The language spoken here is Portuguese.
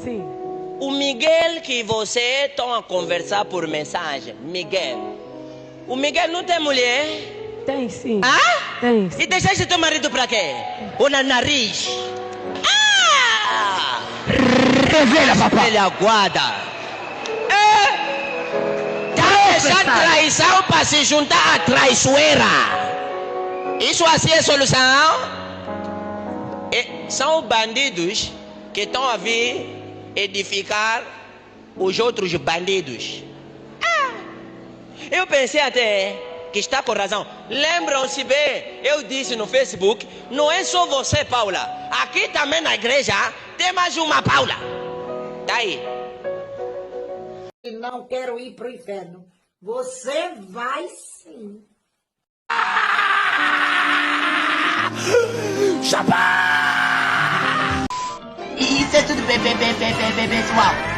Sim. O Miguel que você estão a conversar por mensagem, Miguel. O Miguel não tem mulher? Tem sim. Ah? Tem sim. E deixaste teu marido pra quê? Ou na nariz? Ah! Revela, papai. Velha guarda. Tá deixando traição pra se juntar à traiçoeira. Isso assim é solução? São bandidos que estão a vir edificar os outros bandidos. Eu pensei até que está com razão. Lembram-se bem, eu disse no Facebook, não é só você, Paula. Aqui também na igreja tem mais uma Paula. Tá aí. E não quero ir pro inferno. Você vai sim. Chapa! Isso é tudo bem, pessoal.